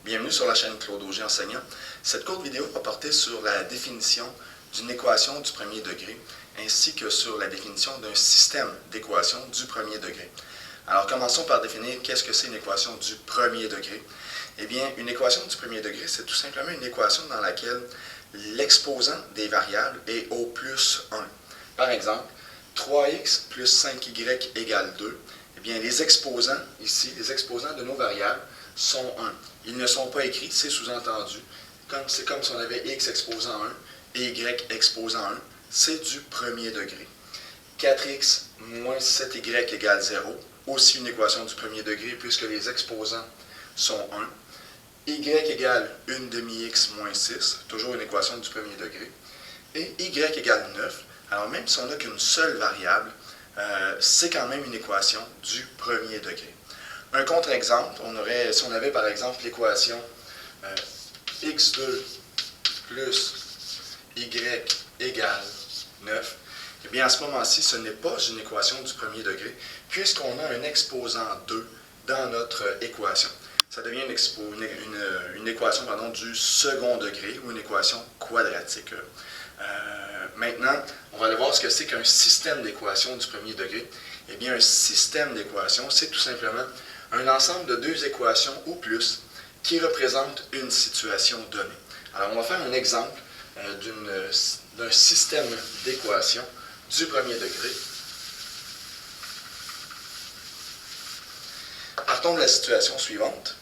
Bienvenue sur la chaîne Claude Auger Enseignant. Cette courte vidéo va porter sur la définition d'une équation du premier degré ainsi que sur la définition d'un système d'équations du premier degré. Alors commençons par définir qu'est-ce que c'est une équation du premier degré. Eh bien, une équation du premier degré, c'est tout simplement une équation dans laquelle l'exposant des variables est au plus 1. Par exemple, 3x plus 5y égale 2. Eh bien, les exposants ici, les exposants de nos variables sont 1. Ils ne sont pas écrits, c'est sous-entendu. C'est comme si on avait x exposant 1 et y exposant 1. C'est du premier degré. 4x moins 7y égale 0. Aussi une équation du premier degré puisque les exposants sont 1. Y égale 1 demi-x moins 6. Toujours une équation du premier degré. Et y égale 9. Alors même si on n'a qu'une seule variable, c'est quand même une équation du premier degré. Un contre-exemple, si on avait par exemple l'équation x2 plus y égale 9, eh bien à ce moment-ci, ce n'est pas une équation du premier degré, puisqu'on a un exposant 2 dans notre équation. Ça devient une équation du second degré ou une équation quadratique. Maintenant, on va aller voir ce que c'est qu'un système d'équations du premier degré. Eh bien, un système d'équations, c'est tout simplement un ensemble de deux équations ou plus qui représentent une situation donnée. Alors, on va faire un exemple d'un système d'équations du premier degré. Partons de la situation suivante.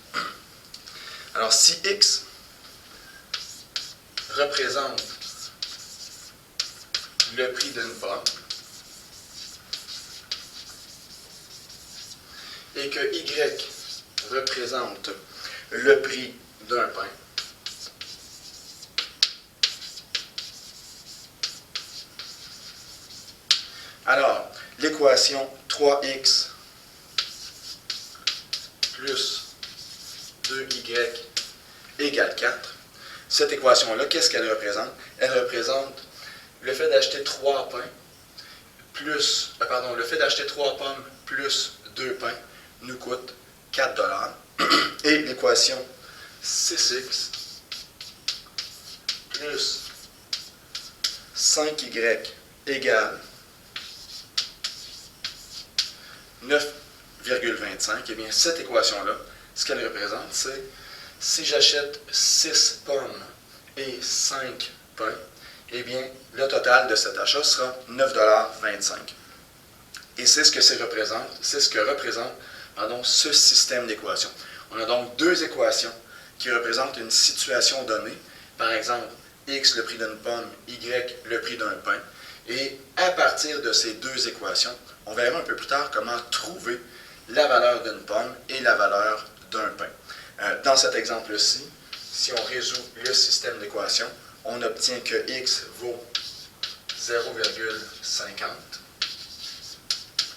Alors, si x représente le prix d'une pomme et que y représente le prix d'un pain, alors l'équation 3x plus 2y égale 4, cette équation-là, qu'est-ce qu'elle représente? Elle représente le fait d'acheter 3 pains plus, le fait d'acheter 3 pommes plus 2 pains nous coûte 4 $. Et l'équation 6x plus 5y égale 9,25. Eh bien, cette équation-là, ce qu'elle représente, c'est si j'achète 6 pommes et 5 pains, eh bien, le total de cet achat sera 9,25 $. Et c'est ce que représente ce système d'équations. On a donc deux équations qui représentent une situation donnée. Par exemple, x le prix d'une pomme, y le prix d'un pain. Et à partir de ces deux équations, on verra un peu plus tard comment trouver la valeur d'une pomme et la valeur d'un pain. Dans cet exemple-ci, si on résout le système d'équations, on obtient que x vaut 0,50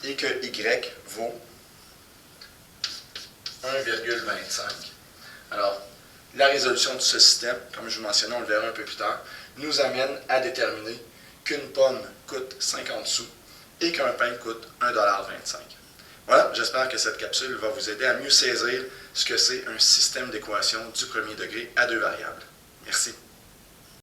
et que y vaut 1,25. Alors, la résolution de ce système, comme je vous mentionnais, on le verra un peu plus tard, nous amène à déterminer qu'une pomme coûte 50 sous et qu'un pain coûte 1,25 $. Voilà, j'espère que cette capsule va vous aider à mieux saisir ce que c'est un système d'équations du premier degré à deux variables. Merci.